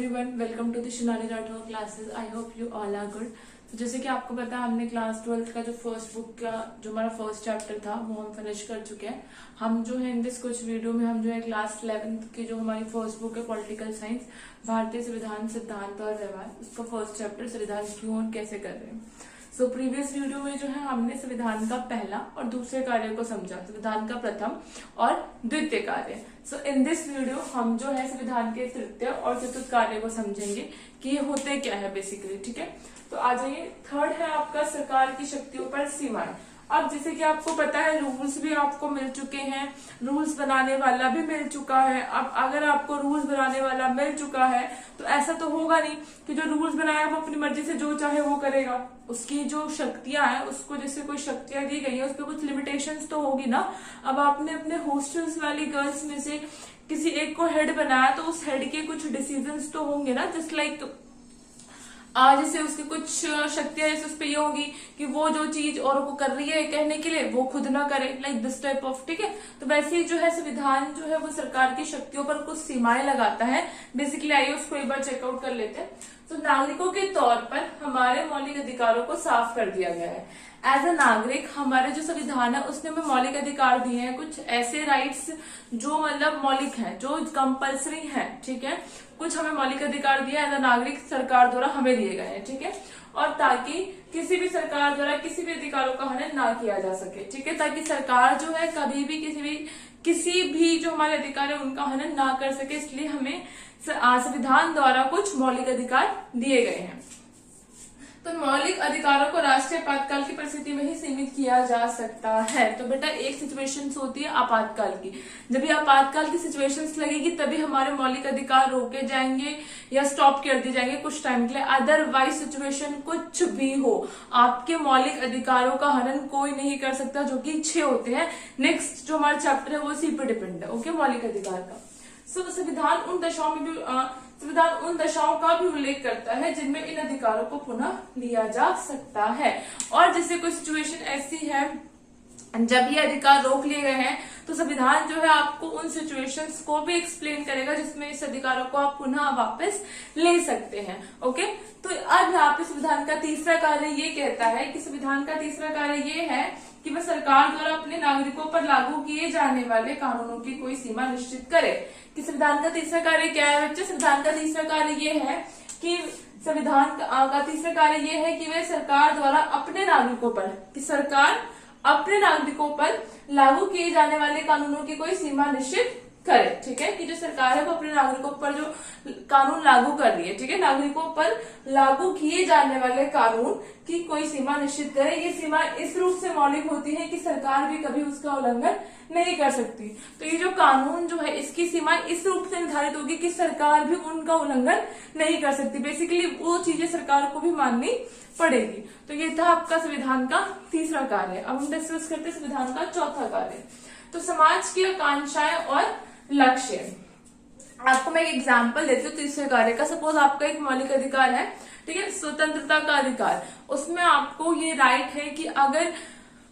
Everyone, welcome to the Shinali Rathore classes. I hope you all are good. तो जैसे कि आपको पता है, हमने क्लास 12th का जो फर्स्ट बुक का जो हमारा फर्स्ट चैप्टर था वो हम फिनिश कर चुके हैं। हम जो है इन दिस कुछ वीडियो में हम जो है क्लास 11th की जो हमारी फर्स्ट बुक है पॉलिटिकल साइंस, भारतीय संविधान सिद्धांत और व्यवहार, उसका फर्स्ट चैप्टर संविधान क्यों और कैसे कर रहे हैं। सो प्रीवियस वीडियो में जो है हमने संविधान का पहला और दूसरे कार्य को समझा, संविधान का प्रथम और द्वितीय कार्य। सो इन दिस वीडियो हम जो है संविधान के तृतीय और चतुर्थ कार्य को समझेंगे कि ये होते क्या है बेसिकली। ठीक है, तो आ जाइए। थर्ड है आपका सरकार की शक्तियों पर सीमाएं। अब जैसे कि आपको पता है रूल्स भी आपको मिल चुके हैं, रूल्स बनाने वाला भी मिल चुका है। अब अगर आपको रूल्स बनाने वाला मिल चुका है तो ऐसा तो होगा नहीं कि जो रूल्स बनाया वो अपनी मर्जी से जो चाहे वो करेगा। उसकी जो शक्तियां हैं, उसको जैसे कोई शक्तियां दी गई है, उस पर कुछ लिमिटेशंस तो होगी ना। अब आपने अपने हॉस्टल्स वाली गर्ल्स में से किसी एक को हेड बनाया तो उस हेड के कुछ डिसीजंस तो होंगे ना। जस्ट लाइक जैसे उसकी कुछ शक्तियां जैसे उस पर ये होगी कि वो जो चीज और को कर रही है कहने के लिए वो खुद ना करे, लाइक दिस टाइप ऑफ। ठीक है, तो वैसे ही जो है संविधान जो है वो सरकार की शक्तियों पर कुछ सीमाएं लगाता है। बेसिकली आइए उसको एक बार चेकआउट कर लेते हैं। तो नागरिकों के तौर पर हमारे मौलिक अधिकारों को साफ कर दिया गया है। एज अ नागरिक हमारे जो संविधान है उसने हमें मौलिक अधिकार दिए हैं, कुछ ऐसे राइट्स जो मतलब मौलिक हैं, जो कंपल्सरी हैं। ठीक है, कुछ हमें मौलिक अधिकार दिए एज अ नागरिक सरकार द्वारा हमें दिए गए हैं। ठीक है, और ताकि किसी भी सरकार द्वारा किसी भी अधिकारों का हनन ना किया जा सके। ठीक है, ताकि सरकार जो है कभी भी किसी भी जो हमारे अधिकार है उनका हनन ना कर सके, इसलिए हमें संविधान द्वारा कुछ मौलिक अधिकार दिए गए हैं। तो मौलिक अधिकारों को राष्ट्रीय आपातकाल की परिस्थिति में ही सीमित किया जा सकता है। तो बेटा एक सिचुएशन होती है आपातकाल की, जब ये आपातकाल की सिचुएशंस लगेगी तभी हमारे मौलिक अधिकार रोके जाएंगे या स्टॉप कर दिए जाएंगे कुछ टाइम के लिए। अदरवाइज सिचुएशन कुछ भी हो, आपके मौलिक अधिकारों का हनन कोई नहीं कर सकता, जो कि 6 होते हैं। नेक्स्ट जो हमारा चैप्टर है वो इसी पे डिपेंड है। ओके, मौलिक अधिकार का संविधान उन दशाओं का भी उल्लेख करता है जिनमें इन अधिकारों को पुनः लिया जा सकता है। और जैसे कोई सिचुएशन ऐसी है जब ये अधिकार रोक लिए गए हैं तो संविधान जो है आपको उन सिचुएशंस को भी एक्सप्लेन करेगा जिसमें इस अधिकारों को आप पुनः वापस ले सकते हैं। ओके, तो अब यहाँ पे संविधान का तीसरा कार्य ये कहता है कि संविधान का तीसरा कार्य ये है कि वह सरकार द्वारा अपने नागरिकों पर लागू किए जाने वाले कानूनों की कोई सीमा निश्चित करे। कि संविधान का तीसरा कार्य क्या है बच्चे? संविधान का तीसरा कार्य ये है कि संविधान का तीसरा कार्य ये है कि वह सरकार द्वारा अपने नागरिकों पर, कि सरकार अपने नागरिकों पर लागू किए जाने वाले कानूनों की कोई सीमा निश्चित करे। ठीक है, कि जो सरकार है वो अपने नागरिकों पर जो कानून लागू कर रही है, ठीक है, नागरिकों पर लागू किए जाने वाले कानून की कोई सीमा निश्चित करे। ये सीमा इस रूप से मौलिक होती है कि सरकार भी कभी उसका उल्लंघन नहीं कर सकती। तो ये जो कानून जो है इसकी सीमा इस रूप से निर्धारित होगी कि सरकार भी उनका उल्लंघन नहीं कर सकती। बेसिकली वो चीजें सरकार को भी माननी पड़ेगी। तो ये था आपका संविधान का तीसरा कार्य। अब हम डिस्कस करते हैं संविधान का चौथा कार्य। तो समाज की आकांक्षाएं और लक्ष्य। आपको मैं एक एग्जांपल देती हूँ तीसरे कार्य का। सपोज आपका एक मौलिक अधिकार है, ठीक है, स्वतंत्रता का अधिकार। उसमें आपको ये राइट है कि अगर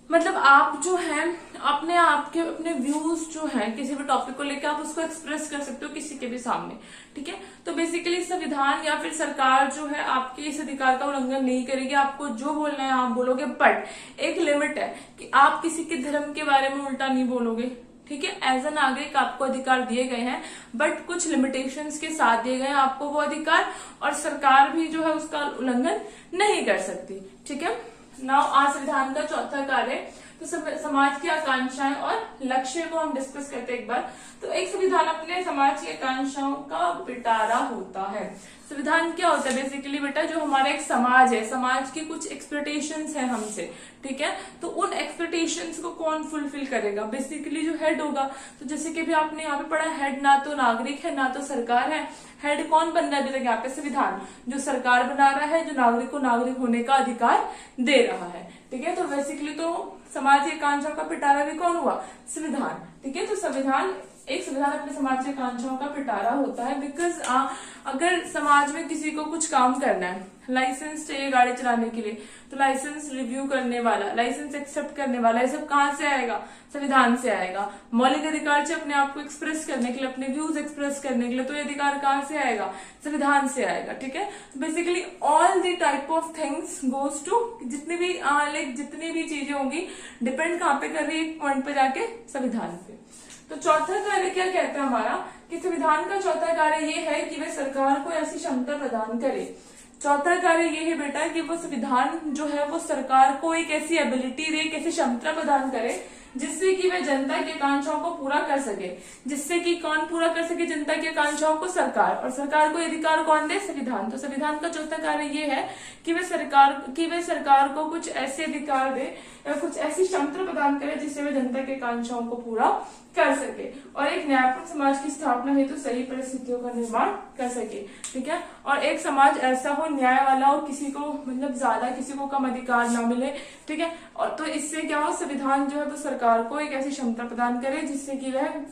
मतलब आप जो है अपने व्यूज जो है किसी भी टॉपिक को लेकर आप उसको एक्सप्रेस कर सकते हो किसी के भी सामने। ठीक है, तो बेसिकली संविधान या फिर सरकार जो है आपके इस अधिकार का उल्लंघन नहीं करेगी। आपको जो बोलना है आप बोलोगे, बट एक लिमिट है कि आप किसी के धर्म के बारे में उल्टा नहीं बोलोगे। ठीक है, एज अ नागरिक आपको अधिकार दिए गए हैं, बट कुछ लिमिटेशंस के साथ दिए गए हैं आपको वो अधिकार, और सरकार भी जो है उसका उल्लंघन नहीं कर सकती। ठीक है, नाउ आज संविधान का चौथा कार्य, तो समाज की आकांक्षाएं और लक्ष्य को हम डिस्कस करते हैं एक बार। तो एक संविधान अपने समाज की आकांक्षाओं का पिटारा होता है। संविधान क्या होता है बेसिकली बेटा? जो हमारा एक समाज है, समाज की कुछ एक्सपेक्टेशंस है हमसे। ठीक है, तो उन एक्सपेक्टेशंस को कौन फुलफिल करेगा? बेसिकली जो हेड होगा। तो जैसे कि भी आपने यहाँ पे पढ़ा, हेड ना तो नागरिक है ना तो सरकार है। हेड कौन बन रहा है अभी तक यहाँ पे? संविधान, जो सरकार बना रहा है, जो नागरिक को नागरिक होने का अधिकार दे रहा है। ठीक है, तो बेसिकली तो समाज की आकांक्षाओं का पिटारा भी कौन हुआ? संविधान। ठीक है, तो संविधान एक संविधान अपने समाज के आकांक्षाओं का पिटारा होता है। बिकॉज अगर समाज में किसी को कुछ काम करना है, लाइसेंस चाहिए गाड़ी चलाने के लिए, तो लाइसेंस रिव्यू करने वाला, लाइसेंस एक्सेप्ट करने वाला, ये सब कहाँ से आएगा? संविधान से आएगा। मौलिक अधिकार से अपने आप को एक्सप्रेस करने के लिए, अपने व्यूज एक्सप्रेस करने के लिए, तो ये अधिकार कहाँ से आएगा? संविधान से आएगा। ठीक है, तो basically all the type of things goes to, जितनी भी जितनी भी चीजें होंगी डिपेंड कहाँ पे कर रही है? एक पॉइंट पे जाके संविधान पे। तो चौथा कार्य क्या कहता है हमारा कि संविधान का चौथा कार्य ये है कि वह सरकार को ऐसी क्षमता प्रदान करे। चौथा कार्य ये है बेटा कि वो संविधान जो है वो सरकार को एक ऐसी एबिलिटी दे, एक ऐसी क्षमता प्रदान करे जिससे कि वह जनता की आकांक्षाओं को पूरा कर सके। जिससे कि कौन पूरा कर सके जनता की आकांक्षाओं को? सरकार। और सरकार को अधिकार कौन दे? संविधान। तो संविधान का चौथा कार्य ये है कि वह सरकार को कुछ ऐसे अधिकार दे या कुछ ऐसी क्षमता प्रदान करे जिससे वह जनता की आकांक्षाओं को पूरा कर सके और एक न्यायपूर्ण समाज की स्थापना हेतु सही परिस्थितियों का निर्माण कर सके। ठीक है, और एक समाज ऐसा हो न्याय वाला हो, किसी को मतलब ज्यादा किसी को कम अधिकार ना मिले। ठीक है, और तो इससे क्या हो, संविधान जो है वो सरकार को एक ऐसी क्षमता प्रदान करे जिससे कि वह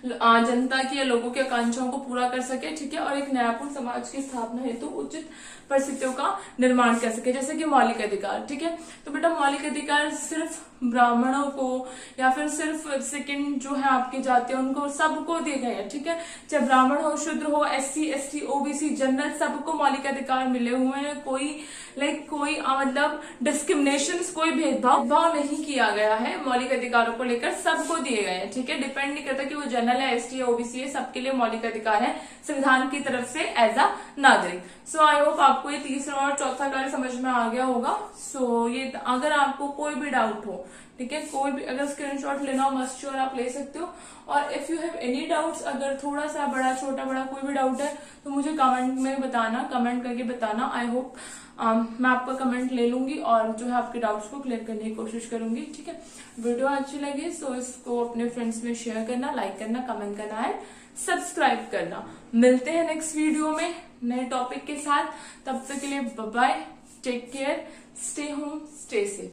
जनता की या लोगों की आकांक्षाओं को पूरा कर सके। ठीक है, और एक न्यायपूर्ण समाज की स्थापना हेतु उचित परिस्थितियों का निर्माण कर सके, जैसे कि मौलिक अधिकार। ठीक है, तो बेटा मौलिक अधिकार सिर्फ ब्राह्मणों को या फिर सिर्फ सेकंड जो है आपकी जाति है उनको सबको दिए गए हैं। ठीक है, चाहे ब्राह्मण हो, शूद्र हो, SC ST OBC जनरल, सबको मौलिक अधिकार मिले हुए हैं। कोई मतलब डिस्क्रिमिनेशन, कोई भेदभाव नहीं किया गया है। मौलिक अधिकारों को लेकर सबको दिए गए हैं। ठीक है, डिपेंड नहीं करता कि वो जनरल है, ST है, OBC है, सबके लिए मौलिक अधिकार है संविधान की तरफ से एज अ नागरिक। सो आई होप आपको ये तीसरा और चौथा कार्य समझ में आ गया होगा। सो ये अगर आपको कोई भी डाउट हो, ठीक है, कोई भी अगर स्क्रीनशॉट लेना हो मस्ट श्योर आप ले सकते हो। और if you have any doubts, अगर थोड़ा सा बड़ा छोटा बड़ा कोई भी डाउट है तो मुझे कमेंट में बताना, कमेंट करके बताना। आई होप मैं आपका कमेंट ले लूंगी और जो है आपके डाउट्स को क्लियर करने की कोशिश करूंगी। ठीक है, वीडियो अच्छी लगी सो इसको अपने फ्रेंड्स में शेयर करना, लाइक करना, कमेंट करना एंड सब्सक्राइब करना। मिलते हैं नेक्स्ट वीडियो में नए टॉपिक के साथ। तब तक के लिए bye bye, take care, stay home, stay safe.